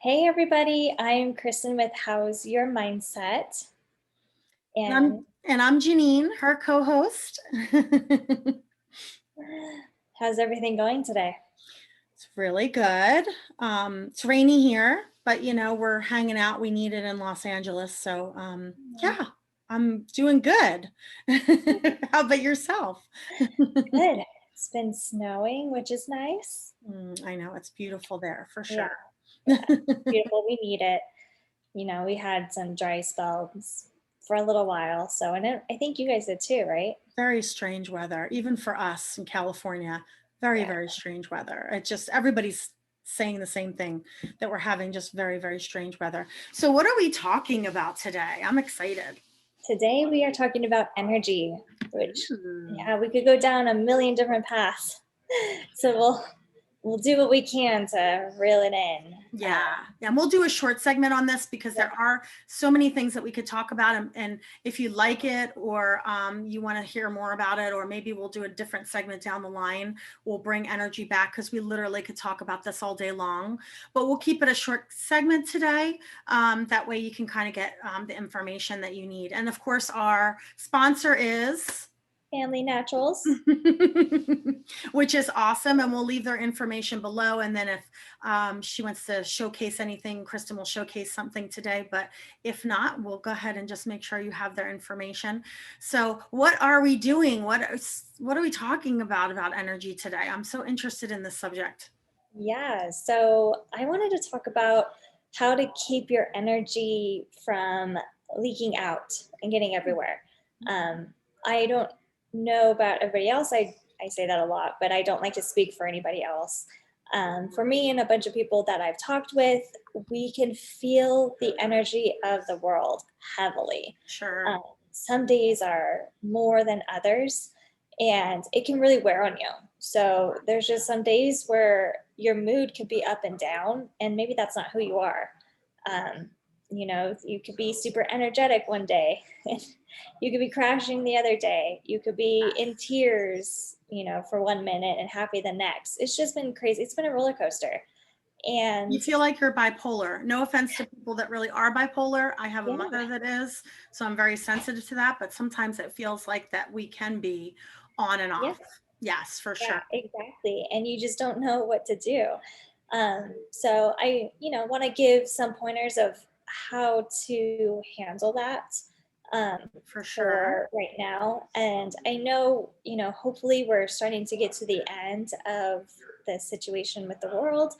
Hey everybody, I'm Kristen with How's Your Mindset? And I'm And and I'm Jeanine, her co-host. how's everything going today? It's really good. It's rainy here, but we're hanging out. We need it in Los Angeles, so yeah, I'm doing good. How about yourself? Good. It's been snowing, which is nice. I know it's beautiful there for Yeah, sure. yeah. Beautiful. We need it. We had some dry spells for a little while. So, and I think you guys did too, right? Very strange weather, even for us in California. Very, Yeah. very strange weather. It just everybody's saying the same thing that we're having just very, very strange weather. So, what are we talking about today? I'm excited. Today we are talking about energy, which, Ooh. yeah, we could go down a million different paths. So we'll do what we can to reel it in. Yeah, yeah, and we'll do a short segment on this because Yeah. there are so many things that we could talk about, and if you like it or you want to hear more about it, or maybe we'll do a different segment down the line, we'll bring energy back because we literally could talk about this all day long. But we'll keep it a short segment today. That way you can kind of get the information that you need. And of course, our sponsor is Family Naturals. which is awesome. And we'll leave their information below. And then if she wants to showcase anything, Kristen will showcase something today. But if not, we'll go ahead and just make sure you have their information. So what are we doing? What are we talking about energy today? I'm so interested in this subject. Yeah, so I wanted to talk about how to keep your energy from leaking out and getting everywhere. I don't know about everybody else. I say that a lot, but I don't like to speak for anybody else. For me and a bunch of people that I've talked with, we can feel the energy of the world heavily. Sure. Um, some days are more than others, and it can really wear on you. So there's just some days where your mood could be up and down, and maybe that's not who you are. Um, you could be super energetic one day, and you could be crashing the other day. You could be in tears, for 1 minute and happy the next. It's just been crazy. It's been a roller coaster. You And feel like you're bipolar. No offense to people that really are bipolar. I have a yeah, mother that is, so I'm very sensitive to that. But sometimes it feels like that we can be on and yeah, off. Yes, for yeah, sure. exactly. And you just don't know what to do. So I, want to give some pointers of how to handle that For sure. for right now. And I know, hopefully we're starting to get to the end of the situation with the world,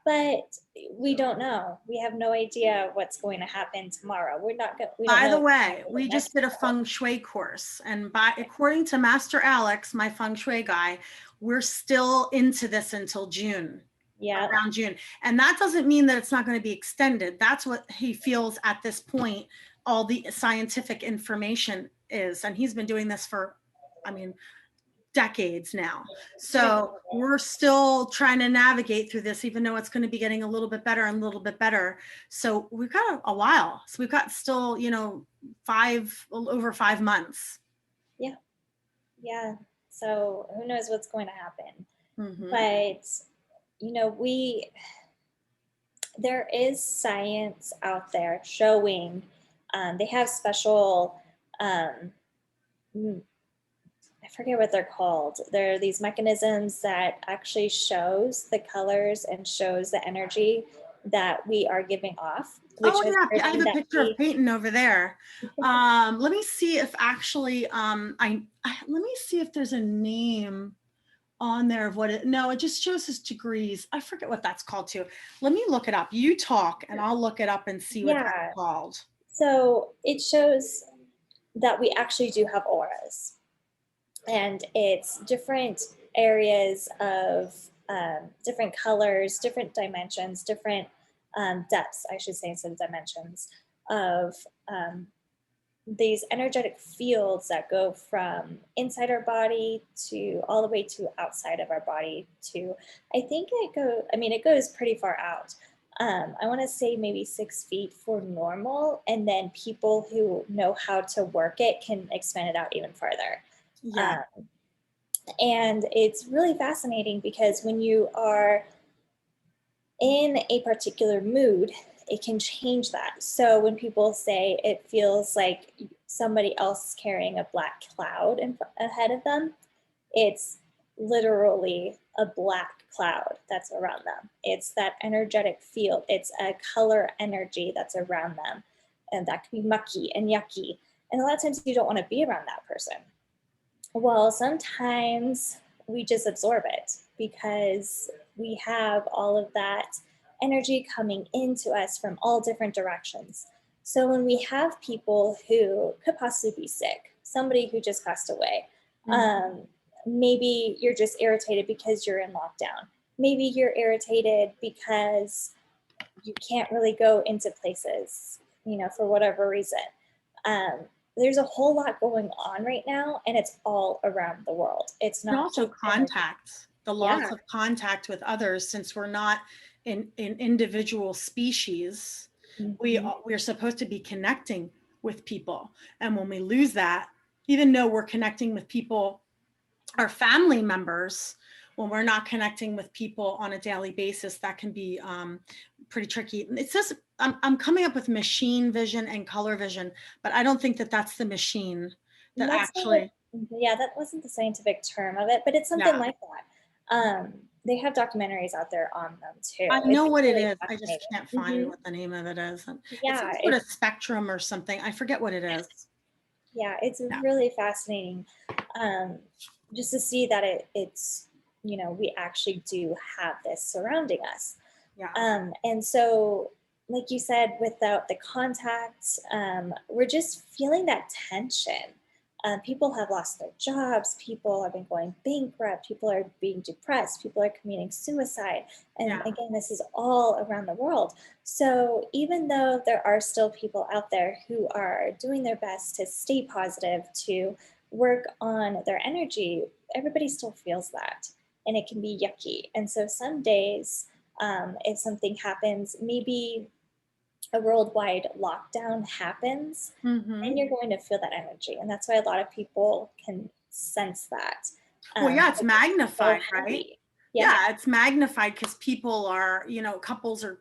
but we don't know. We have no idea what's going to happen tomorrow. We don't By know the what's going to way, happen we next just did a hour. feng shui course, and according to Master Alex, my feng shui guy, we're still into this until June. Yeah. Around June. And that doesn't mean that it's not going to be extended. That's what he feels at this point, all the scientific information is. And he's been doing this for, I mean, decades now. Right. So we're still trying to navigate through this, even though it's going to be getting a little bit better and a little bit better. So we've got a while. So we've got still, over 5 months. Yeah. Yeah. So who knows what's going to happen? Mm-hmm. But we there is science out there showing they have special um, I forget what they're called. There are these mechanisms that actually shows the colors and shows the energy that we are giving off, which Oh has yeah, I have proven a that picture of we Peyton over there. Let me see if actually let me see if there's a name on there of what it. No, it just shows us degrees. I forget what that's called too. Let me look it up. You talk, and I'll look it up and see what that's yeah. called. So it shows that we actually do have auras, and it's different areas of different colors, different dimensions, different depths, I should say, instead of dimensions of these energetic fields that go from inside our body to all the way to outside of our body to it goes pretty far out. I want to say maybe 6 feet for normal, and then people who know how to work it can expand it out even farther. Yeah. um, and it's really fascinating because when you are in a particular mood, it can change that. So when people say it feels like somebody else is carrying a black cloud ahead of them, it's literally a black cloud that's around them. It's that energetic field. It's a color energy that's around them. And that can be mucky and yucky. And a lot of times you don't want to be around that person. Well, sometimes we just absorb it because we have all of that energy coming into us from all different directions. So when we have people who could possibly be sick, somebody who just passed away, maybe you're just irritated because you're in lockdown. Maybe you're irritated because you can't really go into places, for whatever reason. Um, there's a whole lot going on right now, and it's all around the world. It's And not also just energy. contact, the loss Yeah. of contact with others, since we're not in individual species. We're supposed to be connecting with people. And when we lose that, even though we're connecting with people, our family members, when we're not connecting with people on a daily basis, that can be pretty tricky. It says, I'm coming up with machine vision and color vision, but I don't think that that's the machine that That's actually. yeah, that wasn't the scientific term of it, but it's something Yeah. like that. They have documentaries out there on them too. I It's know what it really is. I just fascinating. can't find what the name of it is. And it's some Yeah, sort of spectrum or something. I forget what it is. yeah, it's Yeah. really fascinating, just to see that it's we actually do have this surrounding us. Yeah. And so, like you said, without the contact, we're just feeling that tension. People have lost their jobs. People have been going bankrupt. People are being depressed. People are committing suicide. And Yeah. again, this is all around the world. So even though there are still people out there who are doing their best to stay positive, to work on their energy, everybody still feels that. And it can be yucky. And so some days, if something happens, maybe a worldwide lockdown happens, and you're going to feel that energy. And that's why a lot of people can sense that. Well, yeah, it's Because it's so magnified, right? heavy. Yeah, it's magnified because people are, couples are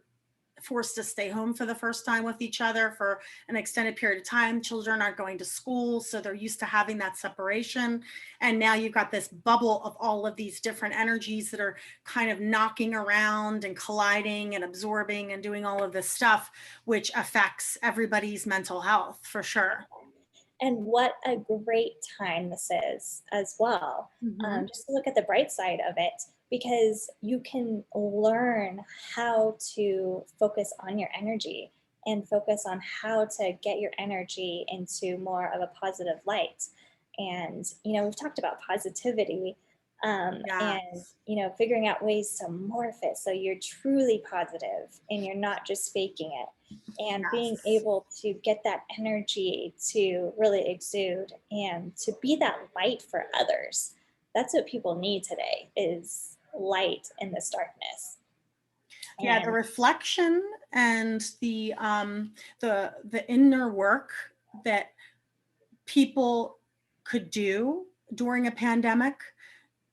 forced to stay home for the first time with each other for an extended period of time. Children aren't going to school, so they're used to having that separation. And now you've got this bubble of all of these different energies that are kind of knocking around and colliding and absorbing and doing all of this stuff, which affects everybody's mental health for sure. And what a great time this is as well. Just to look at the bright side of it, because you can learn how to focus on your energy and focus on how to get your energy into more of a positive light. And, we've talked about positivity, Yeah. and, figuring out ways to morph it so you're truly positive and you're not just faking it, and being Yes. able to get that energy to really exude and to be that light for others. That's what people need today, is light in this darkness. Yeah, the And reflection and the inner work that people could do during a pandemic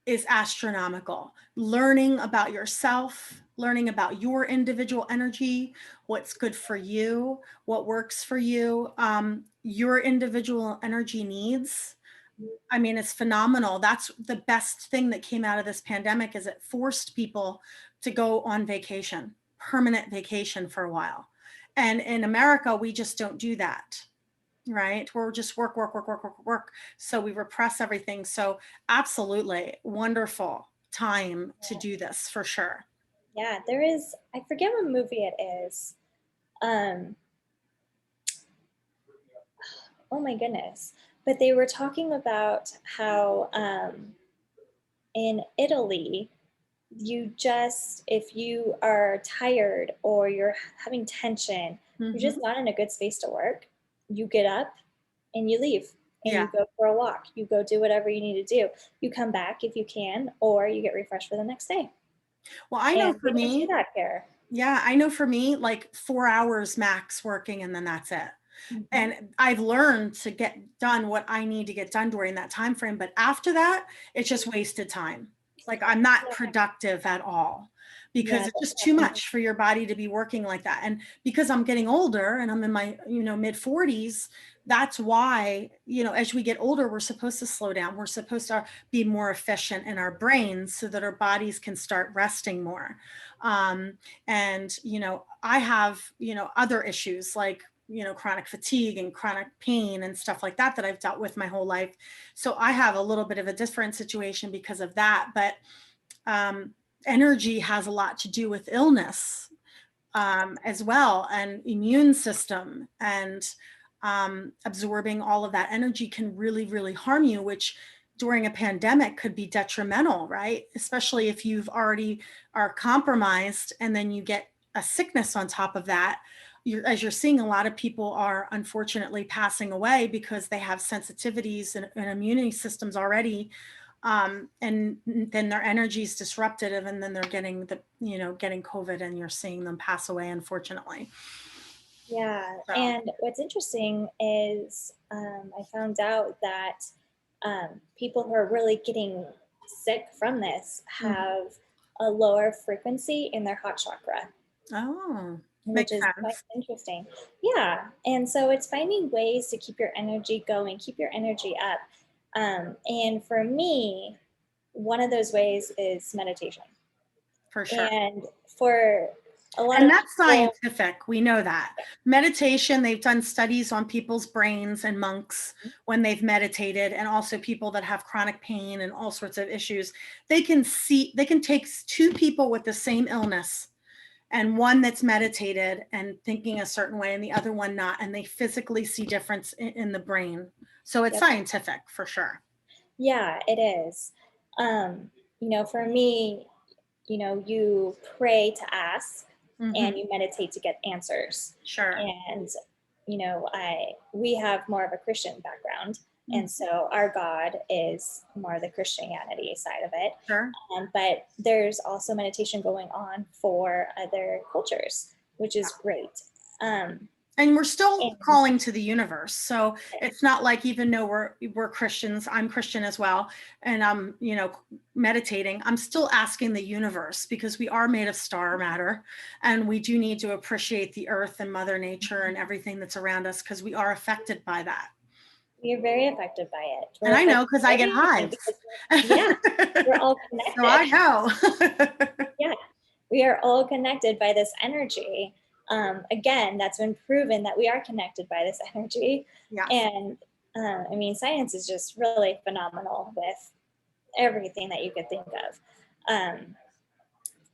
is astronomical. Learning about yourself, learning about your individual energy, what's good for you, what works for you, your individual energy needs. I mean, it's phenomenal. That's the best thing that came out of this pandemic, is it forced people to go on vacation, permanent vacation for a while. And in America, we just don't do that, right? We're just work, work, work, work, work, work. So we repress everything. So absolutely wonderful time to do this for sure. yeah, there is, I forget what movie it is. Um, oh my goodness. But they were talking about how in Italy, you just, if you are tired or you're having tension, you're just Mm-hmm. not in a good space to work, you get up and you leave, and Yeah. you go for a walk, you go do whatever you need to do, you come back if you can, or you get refreshed for the next day. Well, I know And for they don't do me, that here. yeah, I know for me, like 4 hours max working and then that's it. Mhm. And I've learned to get done what I need to get done during that time frame. But after that, it's just wasted time. Like I'm not Yeah. productive at all. because Yeah, it's just too definitely. much for your body to be working like that. And because I'm getting older and I'm in my, mid 40s, that's why, as we get older, we're supposed to slow down. We're supposed to be more efficient in our brains so that our bodies can start resting more. And, I have, other issues like, chronic fatigue and chronic pain and stuff like that I've dealt with my whole life. So I have a little bit of a different situation because of that. But energy has a lot to do with illness as well, and immune system, and absorbing all of that energy can really, really harm you, which during a pandemic could be detrimental, right? Especially if you've already are compromised and then you get a sickness on top of that. As you're seeing, a lot of people are unfortunately passing away because they have sensitivities and immunity systems already, and then their energy is disrupted, and then they're getting getting COVID, and you're seeing them pass away, unfortunately. Yeah, So, and what's interesting is I found out that people who are really getting sick from this mhm. have a lower frequency in their heart chakra, Oh, which makes is quite sense. interesting. Yeah, and so it's finding ways to keep your energy going, keep your energy up. And for me, one of those ways is meditation. For sure. And for a lot And of that's people, scientific. We know that. Meditation, they've done studies on people's brains and monks when they've meditated, and also people that have chronic pain and all sorts of issues. They can take two people with the same illness, and one that's meditated and thinking a certain way and the other one not, and they physically see difference in the brain. So it's yep, scientific for sure. yeah, it is. For me, you pray to ask and Hmm. you meditate to get answers. Sure. And, we have more of a Christian background. And Mhm. so our God is more the Christianity side of it. Sure. But there's also meditation going on for other cultures, which is great. Um, And we're still and calling to the universe. So it's not like, even though we're Christians, I'm Christian as well, and I'm, meditating, I'm still asking the universe, because we are made of star matter, and we do need to appreciate the earth and Mother Nature and everything that's around us, because we are affected by that. we are very affected by it. And We're I know affected because by I get everything hives. because, yeah, we're all So I connected. know. Yeah, we are all connected by this energy. Again, that's been proven that we are connected by this energy. Yes. And science is just really phenomenal with everything that you could think of. Um,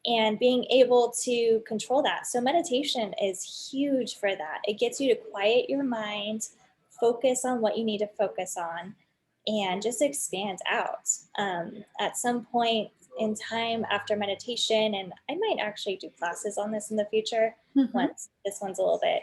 and being able to control that. So, meditation is huge for that. It gets you to quiet your mind, focus on what you need to focus on, and just expand out. At some point in time after meditation, and I might actually do classes on this in the future Hmm. once this one's a little bit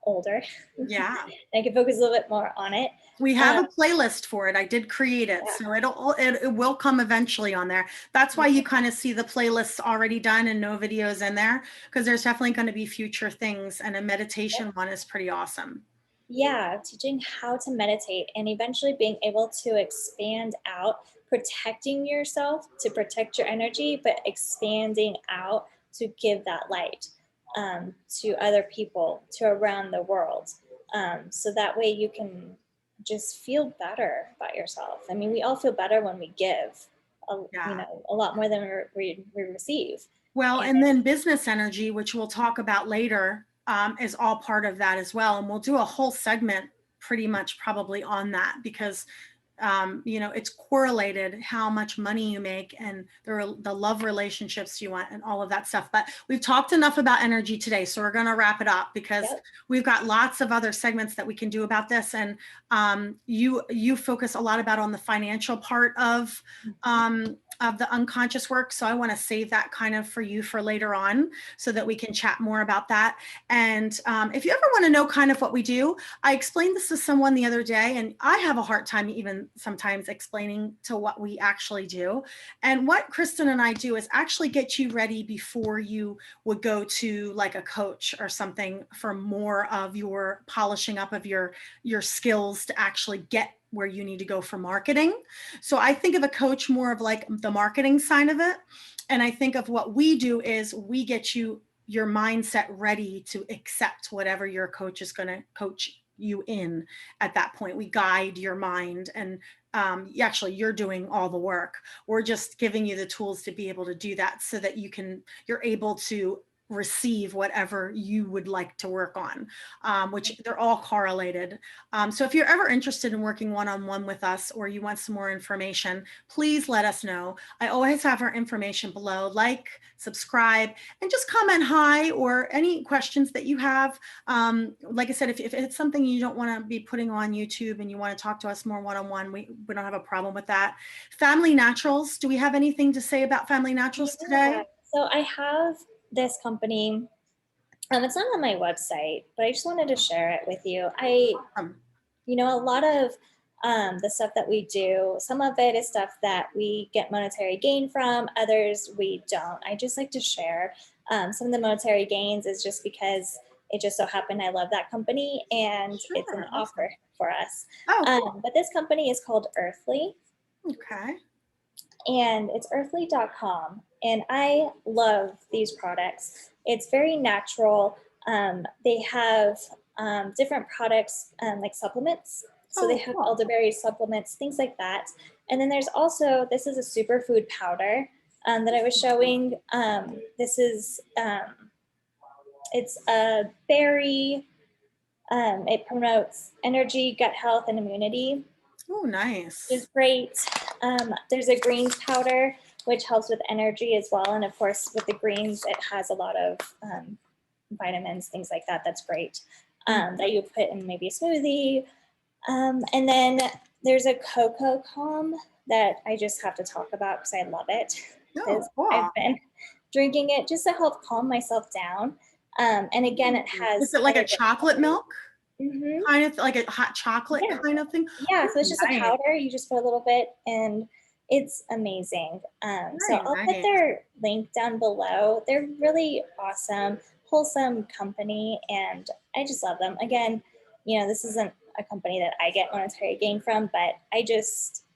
older. Yeah. I can focus a little bit more on it. We have Um, a playlist for it. I did create it, yeah, so it will come eventually on there. That's why you kind of see the playlists already done and no videos in there, because there's definitely going to be future things, and a meditation one is pretty awesome. yeah, teaching how to meditate and eventually being able to expand out, protecting yourself to protect your energy, but expanding out to give that light to other people, to around the world. So that way you can just feel better about yourself. I mean, we all feel better when we give, Yeah. a lot more than we receive. Well, And and then business energy, which we'll talk about later, is all part of that as well. And we'll do a whole segment pretty much probably on that, because it's correlated how much money you make, and the love relationships you want, and all of that stuff. But we've talked enough about energy today, so we're going to wrap it up, because yep, we've got lots of other segments that we can do about this. And you focus a lot about on the financial part of the unconscious work. So I want to save that kind of for you for later on, so that we can chat more about that. And if you ever want to know kind of what we do, I explained this to someone the other day, and I have a hard time even sometimes explaining to what we actually do. And what Kristen and I do is actually get you ready before you would go to like a coach or something, for more of your polishing up of your skills to actually get where you need to go for marketing. So I think of a coach more of like the marketing side of it. And I think of what we do is we get you your mindset ready to accept whatever your coach is going to coach you in at that point. We guide your mind, and actually you're doing all the work. We're just giving you the tools to be able to do that so that you're able to receive whatever you would like to work on, which they're all correlated. So if you're ever interested in working one-on-one with us, or you want some more information, please let us know. I always have our information below. Like, subscribe, and just comment hi or any questions that you have. Like I said, if it's something you don't want to be putting on YouTube and you want to talk to us more one-on-one, we don't have a problem with that. Family Naturals, do we have anything to say about Family Naturals today? So I have this company. It's not on my website, but I just wanted to share it with you. A lot of the stuff that we do, some of it is stuff that we get monetary gain from, others we don't. I just like to share. Some of the monetary gains is just because it just so happened I love that company and Sure, it's an awesome. offer for us. Oh, cool. But this company is called Earthly. Okay. And it's earthly.com. And I love these products. It's very natural. They have different products like supplements. So they have Cool. elderberry supplements, things like that. And then there's also, this is a superfood powder that I was showing. It's a berry. It promotes energy, gut health, and immunity. Oh, nice. Is great. There's a greens powder, which helps with energy as well. And of course, with the greens, it has a lot of vitamins, things like that. That's great. That you put in maybe a smoothie. And then there's a cocoa calm that I just have to talk about because I love it. Oh, cool. I've been drinking it just to help calm myself down. And again, it has. Is it like a chocolate milk? Mm-hmm. Kind of like a hot chocolate kind of thing? Yeah, so it's just Nice. a powder. You just put a little bit and it's amazing. So I'll put Nice. their link down below. They're really awesome, wholesome company, and I just love them. Again, this isn't a company that I get monetary gain from, but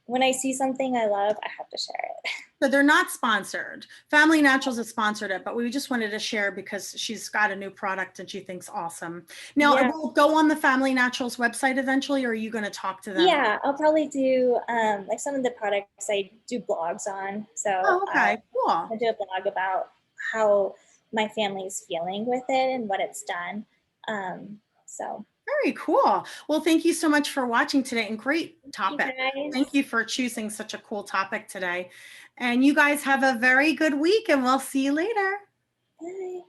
when I see something I love, I have to share it. So they're not sponsored. Family Naturals has sponsored it, but we just wanted to share because she's got a new product and she thinks awesome. Now, Yeah. it will go on the Family Naturals website eventually, or are you going to talk to them? Yeah, I'll probably do like some of the products I do blogs on. So okay, cool. I'll do a blog about how my family's feeling with it and what it's done. So very cool. Well, thank you so much for watching today, and great topic. Thank you for choosing such a cool topic today. And you guys have a very good week, and we'll see you later. Bye.